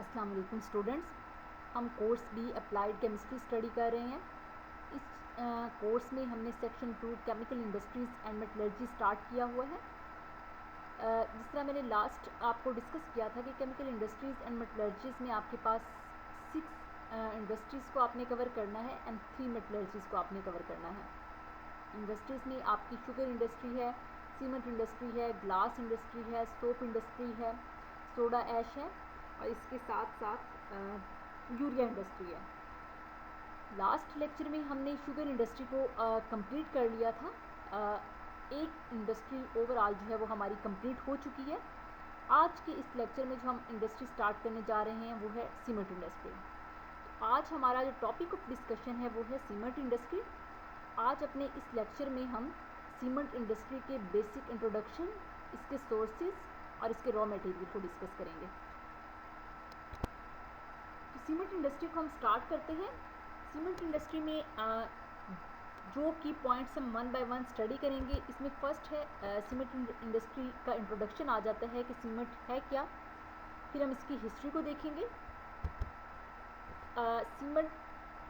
अस्सलाम वालेकुम स्टूडेंट्स। हम course be applied chemistry study कर रहे हैं। इस कोर्स में हमने section 2 chemical industries and metallurgy start किया हुआ है। जिस तरह मैंने लास्ट आपको डिस्कस किया था कि केमिकल इंडस्ट्रीज़ एंड मेटलर्जीज़ में आपके पास 6 इंडस्ट्रीज़ को आपने कवर करना है एंड 3 मेटलर्जीज़ को आपने कवर करना है। इंडस्ट्रीज़ में आपकी शुगर इंडस्ट्री है, सीमेंट इंडस्ट्री है, ग्लास इंडस्ट्री है, सोप इंडस्ट्री है, सोडा ऐश है और इसके साथ साथ यूरिया इंडस्ट्री है। लास्ट लेक्चर में हमने शुगर इंडस्ट्री को कंप्लीट कर लिया था। एक इंडस्ट्री ओवरऑल जो है वो हमारी कंप्लीट हो चुकी है। आज के इस लेक्चर में जो हम इंडस्ट्री स्टार्ट करने जा रहे हैं वो है सीमेंट इंडस्ट्री। तो आज हमारा जो टॉपिक ऑफ डिस्कशन है वो है सीमेंट इंडस्ट्री। आज अपने इस लेक्चर में हम सीमेंट इंडस्ट्री के बेसिक इंट्रोडक्शन, इसके सोर्सेज और इसके रॉ मटेरियल को डिस्कस करेंगे। तो सीमेंट इंडस्ट्री को हम स्टार्ट करते हैं। सीमेंट इंडस्ट्री में जो की पॉइंट्स हम वन बाय वन स्टडी करेंगे। इसमें फर्स्ट है सीमेंट इंडस्ट्री का इंट्रोडक्शन आ जाता है कि सीमेंट है क्या। फिर हम इसकी हिस्ट्री को देखेंगे। सीमेंट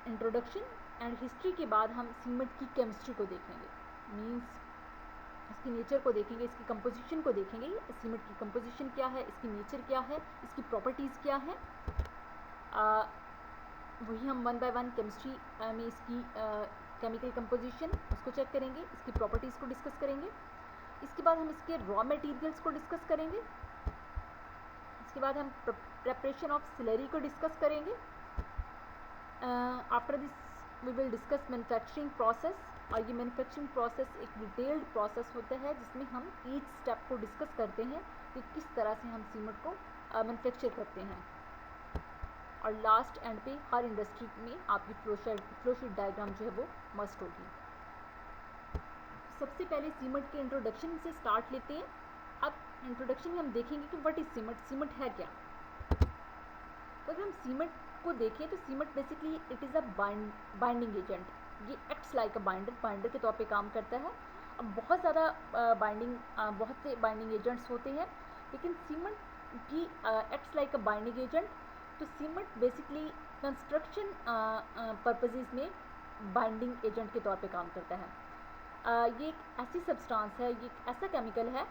इंट्रोडक्शन एंड हिस्ट्री के बाद हम सीमेंट की केमिस्ट्री को देखेंगे, मींस इसकी नेचर को देखेंगे, इसकी कंपोजिशन को देखेंगे। सीमेंट की कंपोजिशन क्या है, इसकी नेचर क्या है, इसकी प्रॉपर्टीज़ क्या है। वही हम वन बाय वन केमिस्ट्री में इसकी केमिकल कंपोजिशन उसको चेक करेंगे, इसकी प्रॉपर्टीज़ को डिस्कस करेंगे। इसके बाद हम इसके रॉ मटेरियल्स को डिस्कस करेंगे। इसके बाद हम प्रेपरेशन ऑफ स्लरी को डिस्कस करेंगे। After this we will discuss manufacturing process, और ये मैन्युफैक्चरिंग प्रोसेस एक डिटेल्ड प्रोसेस होता है जिसमें हम ईच स्टेप को डिस्कस करते हैं कि किस तरह से हम सीमेंट को मैन्युफैक्चर करते हैं। और लास्ट एंड पे हर इंडस्ट्री में आपकी फ्लोशीट डायग्राम जो है वो मस्ट होगी। सबसे पहले सीमेंट के इंट्रोडक्शन से स्टार्ट लेते हैं। अब इंट्रोडक्शन में हम देखेंगे कि व्हाट इज सीमेंट, सीमेंट है क्या। तो अगर हम सीमेंट को देखें तो cement basically it is a binding agent. ये एक्ट्स लाइक अ बाइंडर के तौर पे काम करता है। अब बहुत ज़्यादा बहुत से बाइंडिंग एजेंट्स होते हैं, लेकिन सीमेंट की acts like a binding agent. तो सीमेंट बेसिकली कंस्ट्रक्शन पर्पसेस में बाइंडिंग एजेंट के तौर पे काम करता है। ये एक ऐसी सब्सटेंस है, ये एक ऐसा केमिकल है,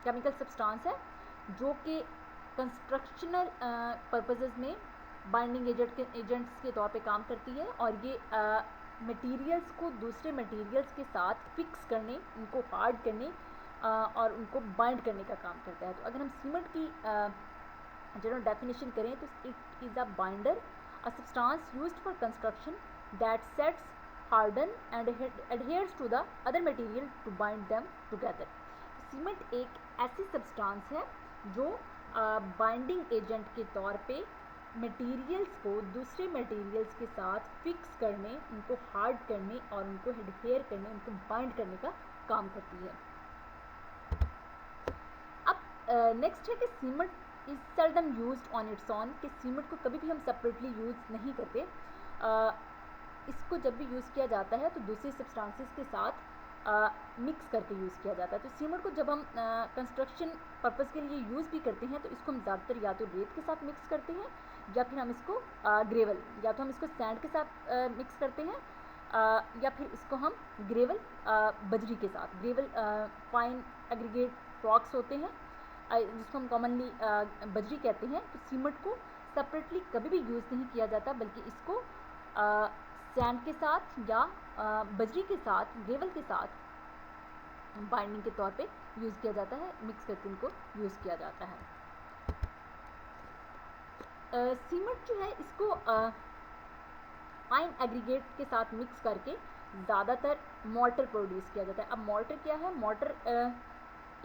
केमिकल सब्सटेंस है जो कि कंस्ट्रक्शनल पर्पसेस में बाइंडिंग एजेंट्स के तौर पे काम करती है, और ये मटेरियल्स को दूसरे मटेरियल्स के साथ फिक्स करने, उनको हार्ड करने और उनको बाइंड करने का काम करता है। तो अगर हम सीमेंट की जनरल डेफिनेशन करें तो it is a binder, a substance used for construction that sets harden and adheres to the other material to bind them together. Cement एक ऐसी सब्सटेंस है जो बाइंडिंग एजेंट के तौर पे मटेरियल्स को दूसरे मटेरियल्स के साथ फिक्स करने, उनको हार्ड करने और उनको एडहेयर करने, उनको बाइंड करने का काम करती है। अब नेक्स्ट है कि cement is seldom used on it's on, कि सीमेंट को कभी भी हम सेपरेटली यूज़ नहीं करते। इसको जब भी यूज़ किया जाता है तो दूसरे सब्सटेंसेस के साथ मिक्स करके यूज़ किया जाता है। तो सीमेंट को जब हम कंस्ट्रक्शन पर्पज़ के लिए यूज़ भी करते हैं तो इसको हम ज़्यादातर या तो रेत के साथ मिक्स करते हैं, या फिर हम इसको ग्रेवल, या तो हम इसको सैंड के साथ मिक्स करते हैं, या फिर इसको हम ग्रेवल बजरी के साथ, ग्रेवल फाइन एग्रीगेट रॉक्स होते हैं जिसको हम कॉमनली बजरी कहते हैं। तो सीमेंट को सेपरेटली कभी भी यूज़ नहीं किया जाता, बल्कि इसको सैंड के साथ या बजरी के साथ, ग्रेवल के साथ बाइंडिंग के तौर पे यूज़ किया जाता है, मिक्स करके इनको यूज़ किया जाता है। सीमेंट जो है इसको फाइन एग्रीगेट के साथ मिक्स करके ज़्यादातर मॉर्टर प्रोड्यूस किया जाता है। अब मॉर्टर क्या है? मॉर्टर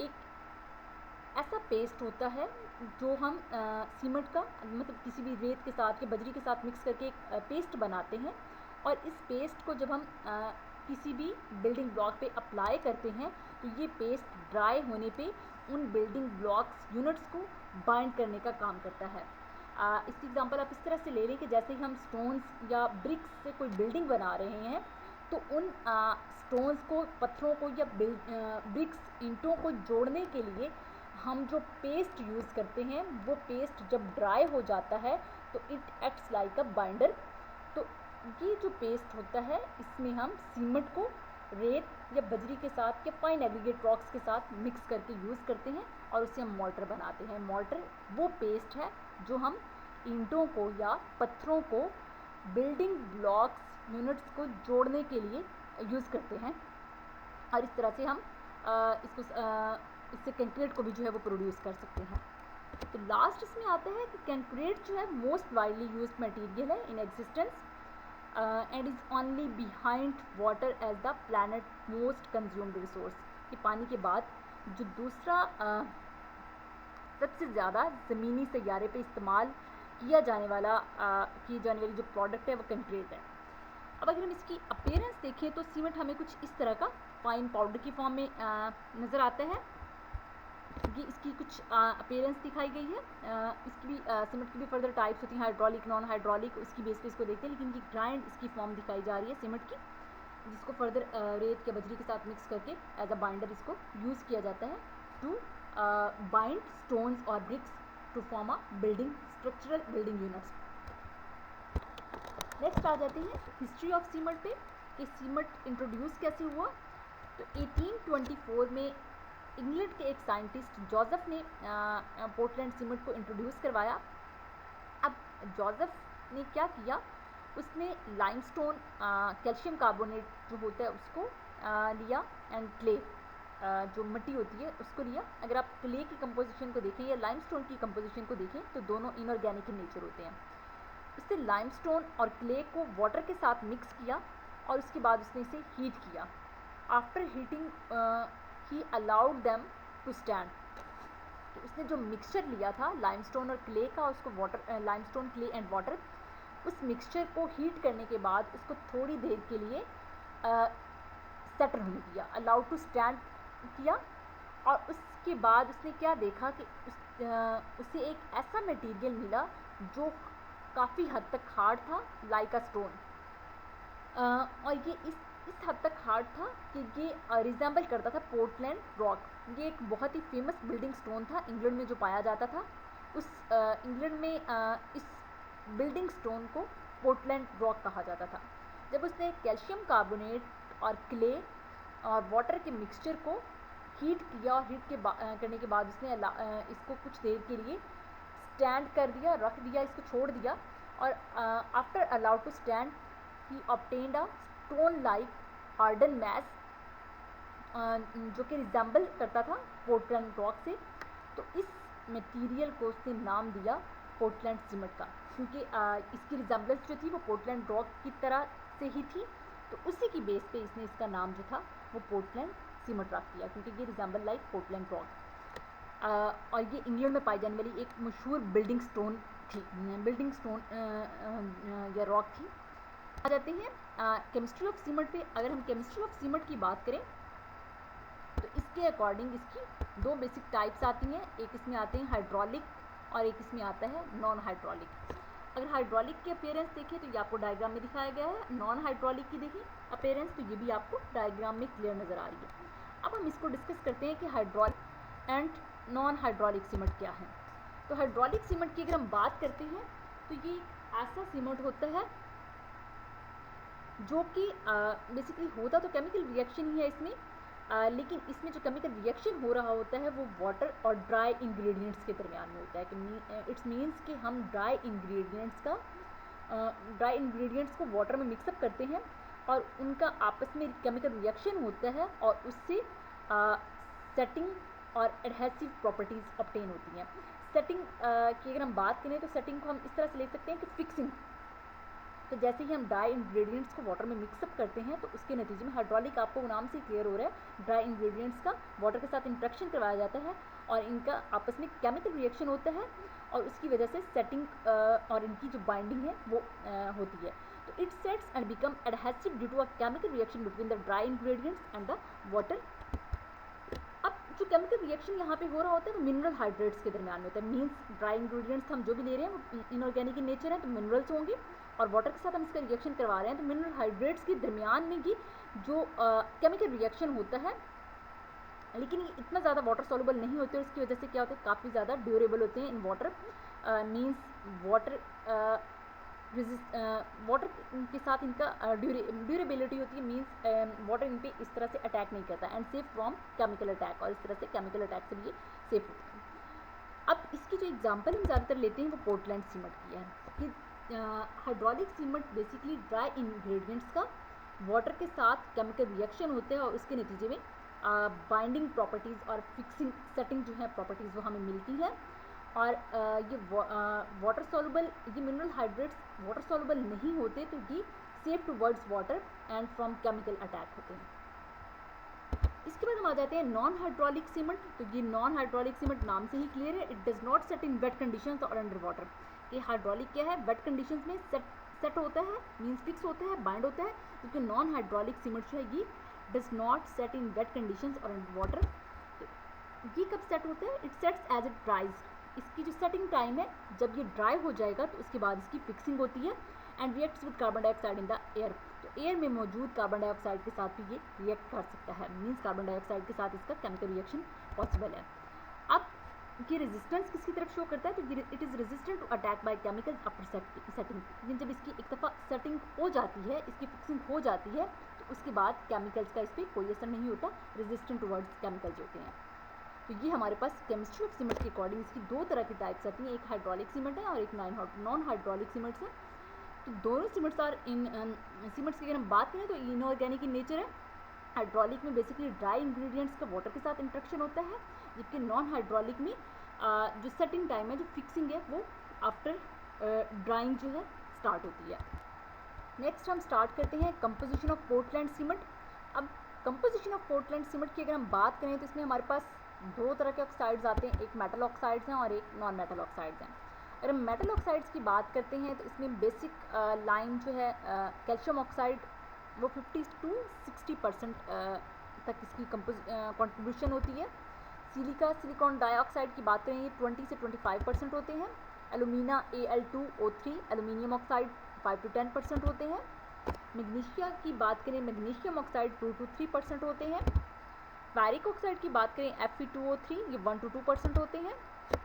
एक ऐसा पेस्ट होता है जो हम सीमेंट का, मतलब किसी भी रेत के साथ या बजरी के साथ मिक्स करके एक पेस्ट बनाते हैं, और इस पेस्ट को जब हम किसी भी बिल्डिंग ब्लॉक पे अप्लाई करते हैं तो ये पेस्ट ड्राई होने पे उन बिल्डिंग ब्लॉक्स यूनिट्स को बाइंड करने का काम करता है। इसकी एग्जांपल आप इस तरह से ले लें कि जैसे ही हम स्टोन्स या ब्रिक्स से कोई बिल्डिंग बना रहे हैं तो उन स्टोन्स को, पत्थरों को या ब्रिक्स, ईंटों को जोड़ने के लिए हम जो पेस्ट यूज़ करते हैं वो पेस्ट जब ड्राई हो जाता है तो it acts like a binder. तो ये जो पेस्ट होता है इसमें हम सीमेंट को रेत या बजरी के साथ या फाइन एग्रीगेट रॉक्स के साथ मिक्स करके यूज़ करते हैं और उससे हम मॉर्टर बनाते हैं। मॉर्टर वो पेस्ट है जो हम ईंटों को या पत्थरों को बिल्डिंग ब्लॉक्स यूनिट्स को जोड़ने के लिए यूज़ करते हैं और इस तरह से हम इससे कंक्रीट को भी जो है वो प्रोड्यूस कर सकते हैं। तो लास्ट इसमें आता है कि कंक्रीट जो है मोस्ट वाइडली यूज्ड मटेरियल है in existence and is only behind water as the planet most consumed resource. कि पानी के बाद जो दूसरा सबसे ज़्यादा ज़मीनी सैयारे पे इस्तेमाल किया जाने वाली जो प्रोडक्ट है वो कंक्रीट है। अब अगर हम इसकी अपीयरेंस देखें तो सीमेंट हमें कुछ इस तरह का फाइन पाउडर की फॉर्म में नज़र आता है। ये इसकी कुछ अपीयरेंस दिखाई गई है। इसकी भी सीमेंट की भी फर्दर टाइप्स होती हैं, हाइड्रोलिक, नॉन हाइड्रोलिक, उसकी बेस पे इसको देखते हैं। लेकिन ये ग्राइंड इसकी फॉर्म दिखाई जा रही है सीमेंट की, जिसको फर्दर रेत या बजरी के साथ मिक्स करके एज अ बाइंडर इसको यूज़ किया जाता है टू बाइंड स्टोन्स और bricks to form a building structural building units. Next आ जाते हैं हिस्ट्री ऑफ सीमेंट पे कि सीमेंट इंट्रोड्यूस कैसे हुआ। तो 1824 में इंग्लैंड के एक साइंटिस्ट जोसेफ ने पोर्टलैंड सीमेंट को इंट्रोड्यूस करवाया। अब जोसेफ ने क्या किया, उसने लाइमस्टोन कैल्शियम कार्बोनेट जो होता है उसको लिया एंड क्ले जो मिट्टी होती है उसको लिया। अगर आप क्ले की कंपोजिशन को देखें या लाइमस्टोन की कंपोजिशन को देखें तो दोनों इनऑर्गेनिक इन नेचर होते हैं। उसने लाइमस्टोन और क्ले को वाटर के साथ मिक्स किया और उसके बाद उसने इसे हीट किया। After heating he allowed them to stand. तो उसने जो मिक्सचर लिया था लाइमस्टोन और क्ले का, उसको water limestone clay and water, उस मिक्सचर को हीट करने के बाद उसको थोड़ी देर के लिए सेटल होने दिया, अलाउड टू स्टैंड किया। और उसके बाद उसने क्या देखा कि उसे एक ऐसा मटेरियल मिला जो काफ़ी हद तक हार्ड था, लाइक अ स्टोन। और ये इस हद तक हार्ड था कि ये रिजेंबल करता था पोर्टलैंड रॉक। ये एक बहुत ही फेमस बिल्डिंग स्टोन था इंग्लैंड में जो पाया जाता था। उस इंग्लैंड में इस बिल्डिंग स्टोन को पोर्टलैंड रॉक कहा जाता था। जब उसने कैल्शियम कार्बोनेट और क्ले और वाटर के मिक्सचर को हीट किया और करने के बाद उसने इसको कुछ देर के लिए स्टैंड कर दिया, रख दिया, इसको छोड़ दिया। और after allowed to stand he obtained a stone like harden mass जो कि रिजेंबल करता था पोर्टलैंड रॉक से। तो इस मटेरियल को उसने नाम दिया पोर्टलैंड सीमेंट का, क्योंकि इसकी रिजेंबलेंस जो थी वो पोर्टलैंड रॉक की तरह से ही थी। तो उसी की बेस पे इसने इसका नाम जो था वो पोर्टलैंड सीमेंट रख दिया, क्योंकि ये रिजेंबल लाइक पोर्टलैंड रॉक। और ये इंग्लैंड में पाई जाने वाली एक मशहूर बिल्डिंग स्टोन थी, बिल्डिंग स्टोन या रॉक थी। आ जाते हैं केमिस्ट्री ऑफ सीमेंट पे। अगर हम केमिस्ट्री ऑफ सीमेंट की बात करें तो इसके अकॉर्डिंग इसकी दो बेसिक टाइप्स आती हैं। एक इसमें आते हैं हाइड्रोलिक और एक इसमें आता है नॉन हाइड्रोलिक। अगर हाइड्रोलिक की अपीयरेंस देखें तो ये आपको डायग्राम में दिखाया गया है। नॉन हाइड्रोलिक की देखें अपीयरेंस तो ये भी आपको डायग्राम में क्लियर नज़र आ रही है। अब हम इसको डिस्कस करते हैं कि hydraulic and non hydraulic cement क्या है। तो हाइड्रोलिक सीमेंट की अगर हम बात करते हैं तो ये ऐसा सीमेंट होता है जो कि बेसिकली होता तो केमिकल रिएक्शन ही है इसमें, लेकिन इसमें जो केमिकल रिएक्शन हो रहा होता है वो वाटर और ड्राई इंग्रेडिएंट्स के दरमियान में होता है। कि इट्स मीन्स कि हम ड्राई इंग्रेडिएंट्स को वाटर में मिक्सअप करते हैं और उनका आपस में केमिकल रिएक्शन होता है और उससे सेटिंग और एडहेसिव प्रॉपर्टीज़ ऑब्टेन होती हैं। सेटिंग की अगर हम बात करें तो सेटिंग को हम इस तरह से ले सकते हैं कि फिक्सिंग। तो जैसे ही हम ड्राई इंग्रेडिएंट्स को वाटर में मिक्सअप करते हैं तो उसके नतीजे में हाइड्रोलिक आपको नाम से क्लियर हो रहा है, ड्राई इंग्रेडिएंट्स का वाटर के साथ इंट्रैक्शन करवाया जाता है और इनका आपस में केमिकल रिएक्शन होता है और उसकी वजह से सेटिंग और इनकी जो बाइंडिंग है वो होती है। तो it sets and become adhesive due to a chemical reaction between the dry ingredients and the water. अब जो केमिकल रिएक्शन यहाँ पे हो रहा होता है वो मिनरल हाइड्रेट्स के दरमियान में होता है। मीन्स ड्राई इंग्रेडिएंट्स हम जो भी ले रहे हैं वो इनऑर्गेनिक इन नेचर है तो मिनरल्स होंगे और वाटर के साथ हम इसका रिएक्शन करवा रहे हैं तो मिनरल हाइड्रेट्स के दरमियान में ही जो केमिकल रिएक्शन होता है लेकिन ये इतना ज़्यादा वाटर सॉल्युबल नहीं होते और इसकी वजह से क्या होता है, काफ़ी ज़्यादा ड्यूरेबल होते हैं इन वाटर। मीन्स वाटर के साथ इनका ड्यूरेबिलिटी होती है, मीन्स वाटर इन पे इस तरह से अटैक नहीं करता, and safe from chemical attack, और इस तरह से केमिकल अटैक से भी ये सेफ होती है। अब इसकी जो एग्जांपल हम ज़्यादातर लेते हैं वो पोर्टलैंड सीमेंट की है कि hydraulic cement basically dry ingredients का वाटर के साथ केमिकल रिएक्शन होते हैं और उसके नतीजे में बाइंडिंग प्रॉपर्टीज़ और फिक्सिंग सेटिंग जो है प्रॉपर्टीज़ वो हमें मिलती है। और ये वाटर सॉल्युबल, ये मिनरल हाइड्रेट्स वाटर सॉल्युबल नहीं होते, तो ये safe towards water and from chemical attack होते हैं। इसके बाद हम आ जाते हैं नॉन हाइड्रोलिक सीमेंट। तो ये नॉन हाइड्रोलिक सीमेंट नाम से ही क्लियर है, it does not set in wet conditions और अंडर वाटर। ये हाइड्रोलिक क्या है, वेट कंडीशंस में सेट होता है, मीन्स फिक्स होता है, बाइंड होता है, क्योंकि नॉन हाइड्रोलिक सीमेंट जो है ये does not set in wet conditions और अंडर वाटर। ये कब सेट होता है, it sets as it dries. इसकी जो सेटिंग टाइम है, जब ये ड्राई हो जाएगा तो उसके बाद इसकी फिक्सिंग होती है and reacts with carbon dioxide in the air. तो एयर में मौजूद कार्बन डाइऑक्साइड के साथ भी ये रिएक्ट कर सकता है, मीन्स कार्बन डाइऑक्साइड के साथ इसका केमिकल रिएक्शन पॉसिबल है। अब ये रेजिस्टेंस किसकी तरफ शो करता है, तो it is resistant to attack by chemicals after setting. लेकिन जब इसकी एक दफ़ा सेटिंग हो जाती है, इसकी फिक्सिंग हो जाती है, तो उसके बाद केमिकल्स का इस पर कोई असर नहीं होता, रेजिस्टेंट टुवर्ड्स केमिकल्स होते हैं। तो ये हमारे पास केमिस्ट्री ऑफ सीमेंट के अकॉर्डिंग इसकी दो तरह की टाइप्स आती हैं, एक हाइड्रोलिक सीमेंट है और एक नॉन हाइड्रोलिक सीमेंट्स है। तो दोनों सीमेंट्स आर इन सीमेंट्स की अगर हम बात करें तो इनऑर्गेनिक इन नेचर है। हाइड्रोलिक में बेसिकली ड्राई इंग्रेडिएंट्स का वाटर के साथ इंट्रैक्शन होता है, जबकि नॉन हाइड्रोलिक में जो सेटिंग टाइम है, जो फिक्सिंग है, वो आफ्टर ड्राइंग जो है स्टार्ट होती है। नेक्स्ट हम स्टार्ट करते हैं कंपोजिशन ऑफ पोर्टलैंड सीमेंट। अब कंपोजिशन ऑफ पोर्टलैंड सीमेंट की अगर हम बात करें तो इसमें हमारे पास दो तरह के ऑक्साइड्स आते हैं, एक मेटल ऑक्साइड्स हैं और एक नॉन मेटल ऑक्साइड्स हैं। अगर हम मेटल ऑक्साइड्स की बात करते हैं तो इसमें बेसिक लाइन जो है कैल्शियम ऑक्साइड, वो 50 to 60% तक इसकी कंट्रीब्यूशन होती है। सिलिकॉन डाइऑक्साइड की बात करें, ये 20 से 25% होते हैं। Alumina Al2O3 aluminium oxide 5 to 10% होते हैं। मैग्नीशिया की बात करें, मैग्नीशियम ऑक्साइड 2 to 3% होते हैं। फेरिक ऑक्साइड की बात करें Fe2O3, ये 1 to 2% होते हैं।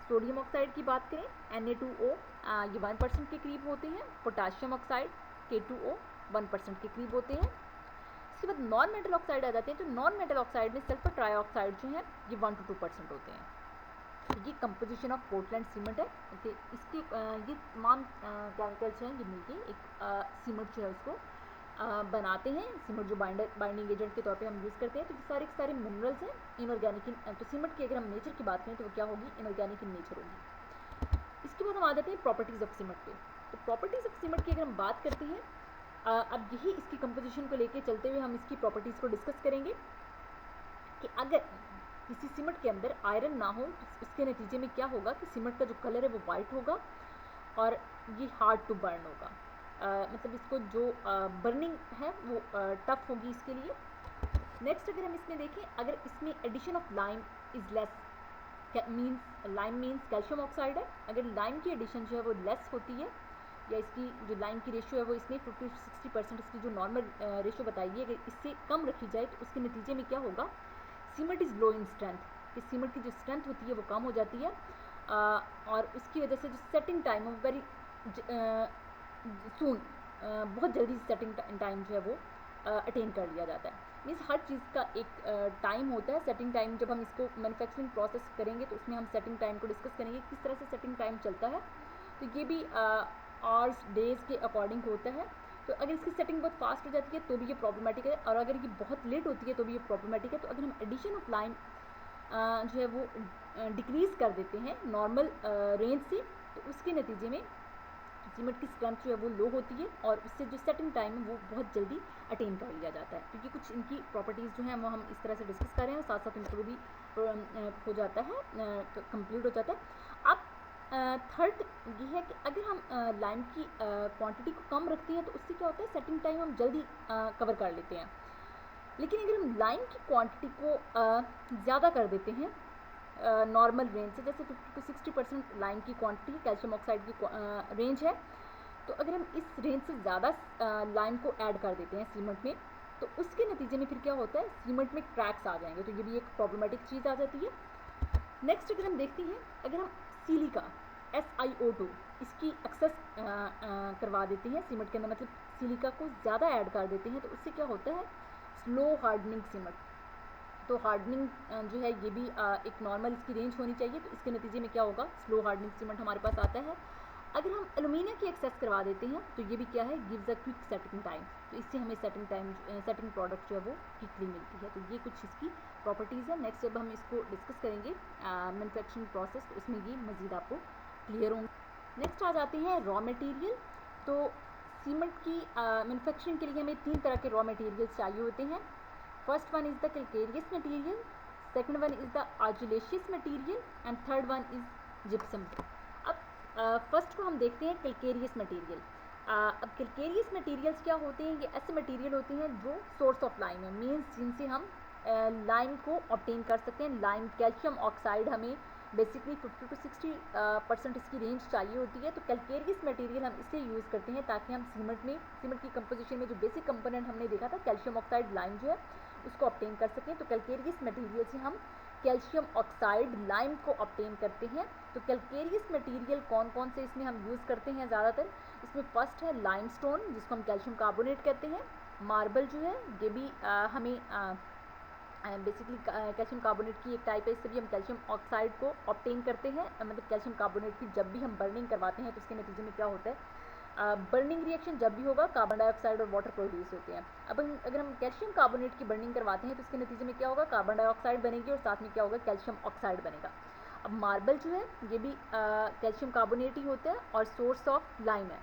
सोडियम ऑक्साइड की बात करें Na2O, ये 1% के करीब होते हैं। पोटाशियम ऑक्साइड K2O 1% के करीब होते हैं। इसके बाद नॉन मेटल ऑक्साइड आ जाते हैं, तो नॉन मेटल ऑक्साइड में सल्फर ट्राइऑक्साइड जो है ये 1 to 2% होते हैं। तो ये कंपोजिशन ऑफ पोर्टलैंड सीमेंट है। ओके, इसके ये तमाम केमिकल्स हैं, ये मिलके एक सीमेंट जो है उसको बनाते हैं। सीमेंट जो बाइंडिंग एजेंट के तौर पे हम यूज़ करते हैं। तो ये सारे के सारे मिनरल्स हैं, इनऑर्गेनिक तो सीमेंट की अगर हम नेचर की बात करें तो वो क्या होगी, इनऑर्गेनिक इन नेचर होगी। इसके बाद हम आ जाते हैं प्रॉपर्टीज़ ऑफ सीमेंट पे। तो प्रॉपर्टीज़ ऑफ सीमेंट की अगर हम बात करते हैं, अब यही इसकी कंपोजिशन को लेके चलते हुए हम इसकी प्रॉपर्टीज़ को डिस्कस करेंगे कि अगर किसी सीमेंट के अंदर आयरन ना हो तो इसके नतीजे में क्या होगा कि सीमेंट का जो कलर है वो वाइट होगा और ये हार्ड टू बर्न होगा। मतलब इसको जो बर्निंग है वो टफ होगी इसके लिए। नेक्स्ट अगर हम इसमें देखें, अगर इसमें addition of lime is less, means lime means calcium oxide है, अगर लाइम की एडिशन जो है वो लेस होती है या इसकी जो लाइम की रेशियो है वो इसमें 50 to 60% इसकी जो नॉर्मल रेशियो बताई है, अगर इससे कम रखी जाए तो उसके नतीजे में क्या होगा, cement is low in strength. इस सीमेंट की जो स्ट्रेंथ होती है वो कम हो जाती है और उसकी वजह से जो सेटिंग टाइम है वेरी सून, बहुत जल्दी सेटिंग टाइम जो है वो अटेन कर लिया जाता है। मीन्स हर चीज़ का एक टाइम होता है, सेटिंग टाइम। जब हम इसको मैन्युफैक्चरिंग प्रोसेस करेंगे तो उसमें हम सेटिंग टाइम को डिस्कस करेंगे किस तरह से सेटिंग टाइम चलता है। तो ये भी आवर्स डेज़ के अकॉर्डिंग होता है। तो अगर इसकी सेटिंग बहुत फास्ट हो जाती है तो भी ये प्रॉब्लमेटिक है, और अगर ये बहुत लेट होती है तो भी ये प्रॉब्लमेटिक है। तो अगर हम एडिशन ऑफ लाइम जो है वो डिक्रीज़ कर देते हैं नॉर्मल रेंज से, तो उसके नतीजे में सीमेंट की स्ट्रेंथ जो है वो लो होती है और उससे जो सेटिंग टाइम है वो बहुत जल्दी अटेन कर लिया जाता है। क्योंकि कुछ इनकी प्रॉपर्टीज़ जो हैं वो हम इस तरह से डिस्कस कर रहे हैं, साथ साथ इंटरव्यू भी हो जाता है, कंप्लीट हो जाता है। अब थर्ड ये है कि अगर हम लाइम की क्वांटिटी को कम रखते हैं तो उससे क्या होता है, सेटिंग टाइम हम जल्दी कवर कर लेते हैं। लेकिन अगर हम लाइम की क्वांटिटी को ज़्यादा कर देते हैं नॉर्मल रेंज से, जैसे 50 to 60% लाइम की क्वांटिटी कैल्शियम ऑक्साइड की रेंज है, तो अगर हम इस रेंज से ज़्यादा लाइम को ऐड कर देते हैं सीमेंट में तो उसके नतीजे में फिर क्या होता है, सीमेंट में क्रैक्स आ जाएंगे, तो ये भी एक प्रॉब्लमेटिक चीज़ आ जाती है। नेक्स्ट अगर हम देखते हैं, अगर हम सिलिका SiO2 इसकी एक्सेस करवा देते हैं सीमेंट के अंदर, मतलब सिलिका को ज़्यादा ऐड कर देते हैं, तो उससे क्या होता है, स्लो हार्डनिंग सीमेंट। तो हार्डनिंग जो है ये भी एक नॉर्मल इसकी रेंज होनी चाहिए, तो इसके नतीजे में क्या होगा, स्लो हार्डनिंग सीमेंट हमारे पास आता है। अगर हम एलुमिनियम की एक्सेस करवा देते हैं तो ये भी क्या है, gives a quick setting time, तो इससे हमें सेटिंग प्रोडक्ट जो है वो क्विकली मिलती है। तो ये कुछ इसकी प्रॉपर्टीज़ है। नेक्स्ट जब हम इसको डिस्कस करेंगे मैन्युफैक्चरिंग प्रोसेस, तो इसमें ये मज़ीद आपको क्लियर होंगे। नेक्स्ट आ जाते हैं रॉ मटेरियल। तो सीमेंट की मैन्युफैक्चरिंग के लिए हमें 3 तरह के रॉ मटेरियल्स चाहिए होते हैं। First one is the calcareous material, second one is the argillaceous material and third one is gypsum. अब फर्स्ट को हम देखते हैं कैल्केरियस मटेरियल। अब कैल्केरियस मटेरियल्स क्या होते हैं, ये ऐसे मटेरियल होते हैं जो सोर्स ऑफ लाइम है, मीन्स जिनसे हम लाइम को ऑब्टेन कर सकते हैं। लाइम कैल्शियम ऑक्साइड हमें बेसिकली 50 to 60% इसकी रेंज चाहिए होती है। तो कैल्केरियस मटेरियल हम इसलिए यूज़ करते हैं ताकि हम सीमेंट की कंपोजिशन में जो बेसिक कंपोनेंट हमने देखा था कैल्शियम ऑक्साइड लाइम जो है उसको ऑब्टेन कर सकें। तो कैल्केरियस मटेरियल से हम कैल्शियम ऑक्साइड लाइम को ऑब्टेन करते हैं। तो कैल्केरियस मटेरियल कौन कौन से इसमें हम यूज़ करते हैं ज़्यादातर, इसमें फर्स्ट है लाइमस्टोन जिसको हम कैल्शियम कार्बोनेट कहते हैं। मार्बल जो है ये भी हमें बेसिकली कैल्शियम कार्बोनेट की एक टाइप है, इससे भी हम कैल्शियम ऑक्साइड को ऑब्टेन करते हैं। मतलब कैल्शियम कार्बोनेट की जब भी हम बर्निंग करवाते हैं तो उसके नतीजे में क्या होता है, बर्निंग रिएक्शन जब भी होगा कार्बन डाइऑक्साइड और वाटर प्रोड्यूस होते हैं। अब अगर हम कैल्शियम कार्बोनेट की बर्निंग करवाते हैं तो इसके नतीजे में क्या होगा, कार्बन डाइऑक्साइड बनेगी और साथ में क्या होगा, कैल्शियम ऑक्साइड बनेगा। अब मार्बल जो है ये भी कैल्शियम कार्बोनेट ही होता है और सोर्स ऑफ लाइम है।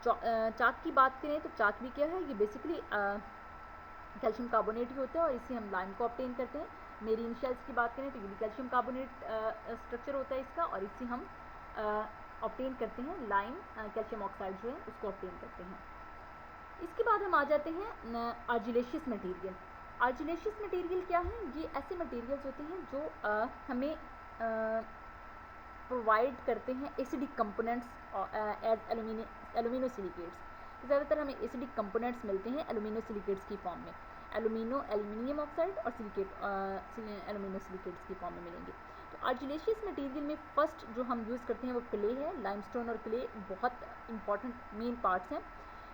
चाक की बात करें तो चाक भी क्या है, ये बेसिकली कैल्शियम कार्बोनेट ही होता है और इससे हम लाइम को ऑब्टेन करते हैं। मेरीन शेल्स की बात करें तो ये भी कैल्शियम कार्बोनेट स्ट्रक्चर होता है इसका, और इससे हम ऑब्टेन करते हैं लाइम, कैल्शियम ऑक्साइड जो है उसको ऑब्टेन करते हैं। इसके बाद हम आ जाते हैं आर्जिलेशियस मटेरियल। आर्जिलेशियस मटेरियल क्या है, ये ऐसे मटेरियल्स होते हैं जो हमें प्रोवाइड करते हैं एसिडिक कंपोनेंट्स एज एलुमिनो सिलिकेट्स। ज़्यादातर हमें एसिडिक कंपोनेंट्स मिलते हैं एलुमिनो सिलिकेट्स की फॉर्म में, एल्यूमिनियम ऑक्साइड और एलुमिनो सिलिकेट्स की फॉर्म में मिलेंगे। तो आर्जिलेशियस मटेरियल में फर्स्ट जो हम यूज़ करते हैं वो क्ले है। लाइमस्टोन और क्ले बहुत इंपॉर्टेंट मेन पार्ट्स हैं।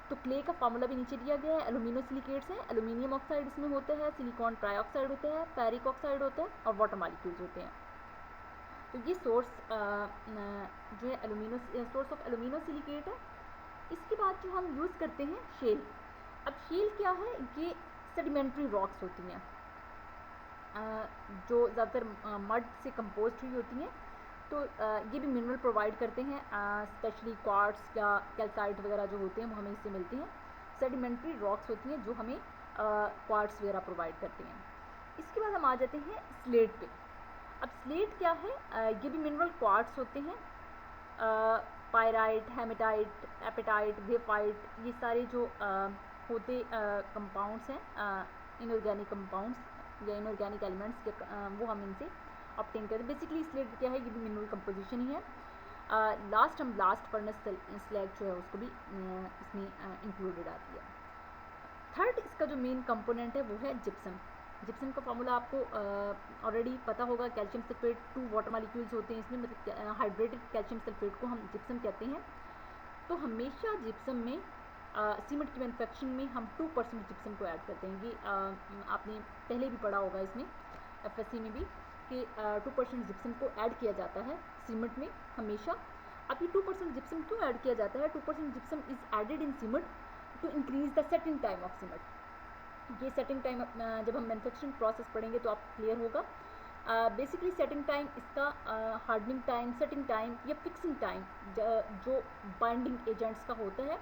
तो क्ले का फार्मूला भी नीचे दिया गया है। एलुमिनो सिलिकेट्स हैं, एलुमिनियम ऑक्साइड इसमें होता है, सिलिकॉन ट्राईऑक्साइड होता है, फेरिक ऑक्साइड होता है और वाटर मॉलिक्यूल्स होते हैं। तो ये सोर्स जो है सोर्स ऑफ एलुमिनो सिलिकेट है। इसके बाद जो हम यूज़ करते हैं शेल। अब शेल क्या है, ये सेडिमेंट्री रॉक्स होती हैं जो ज़्यादातर मड से कंपोस्ट हुई होती हैं। तो ये भी मिनरल प्रोवाइड करते हैं, स्पेशली क्वार्ट्स या कैल्साइट वगैरह जो होते हैं वो हमें इससे मिलते हैं। सेडिमेंट्री रॉक्स होती हैं जो हमें क्वार्ट्स वगैरह प्रोवाइड करते हैं। इसके बाद हम आ जाते हैं स्लेट पे। अब स्लेट क्या है, ये भी मिनरल क्वार्ट्स होते हैं। पायराइट, हेमेटाइट, एपेटाइट, ग्रेफाइट, ये सारे जो होते कंपाउंड्स हैं, इनऑर्गेनिक कंपाउंड्स या इनऑर्गेनिक एलिमेंट्स वो हम इनसे ऑब्टेन करते हैं। बेसिकली स्लेट क्या है, ये भी मिनरल कंपोजिशन ही है। हम लास्ट फर्नेस स्लैग जो है उसको भी इसमें इंक्लूडेड आती है। थर्ड इसका जो मेन कंपोनेंट है वो है जिप्सम। जिप्सम का फार्मूला आपको ऑलरेडी पता होगा, कैल्शियम सल्फेट 2 वाटर मॉलिक्यूल्स होते हैं इसमें, मतलब हाइड्रेटेड कैल्शियम सल्फेट को हम जिप्सम कहते हैं। तो हमेशा जिप्सम में सीमेंट की मैन्युफैक्चरिंग में हम 2% जिप्सम को ऐड करते हैं। ये आपने पहले भी पढ़ा होगा इसमें FSC में भी कि 2% जिप्सम को ऐड किया जाता है सीमेंट में हमेशा। अब ये 2% जिप्सम क्यों ऐड किया जाता है, 2% gypsum is added in cement to increase the setting time of cement. ये सेटिंग टाइम जब हम मैन्युफैक्चरिंग प्रोसेस पढ़ेंगे तो आप क्लियर होगा। बेसिकली सेटिंग टाइम इसका हार्डनिंग टाइम, सेटिंग टाइम या फिक्सिंग टाइम जो बाइंडिंग एजेंट्स का होता है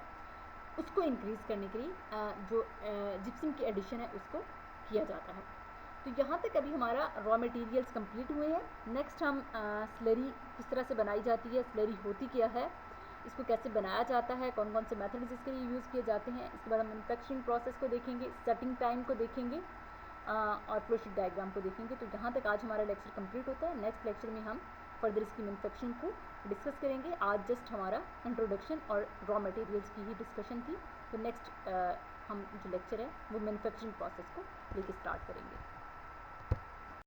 उसको इंक्रीज़ करने के लिए जो जिप्सम की एडिशन है उसको किया जाता है। तो यहाँ तक अभी हमारा रॉ मटेरियल्स कंप्लीट हुए हैं। नेक्स्ट हम स्लरी किस तरह से बनाई जाती है, स्लरी होती क्या है, इसको कैसे बनाया जाता है, कौन कौन से मेथड्स इसके लिए यूज़ किए जाते हैं। इसके बाद हम मैन्युफैक्चरिंग प्रोसेस को देखेंगे, सेटिंग टाइम को देखेंगे और फ्लोशीट डायग्राम को देखेंगे। तो यहाँ तक आज हमारा लेक्चर कंप्लीट होता है। नेक्स्ट लेक्चर में हम फर्दर इसकी मैन्युफैक्चरिंग को डिस्कस करेंगे। आज जस्ट हमारा इंट्रोडक्शन और रॉ मटेरियल्स की ही डिस्कशन थी। तो नेक्स्ट हम जो लेक्चर है वो मैन्युफैक्चरिंग प्रोसेस को लेके स्टार्ट करेंगे।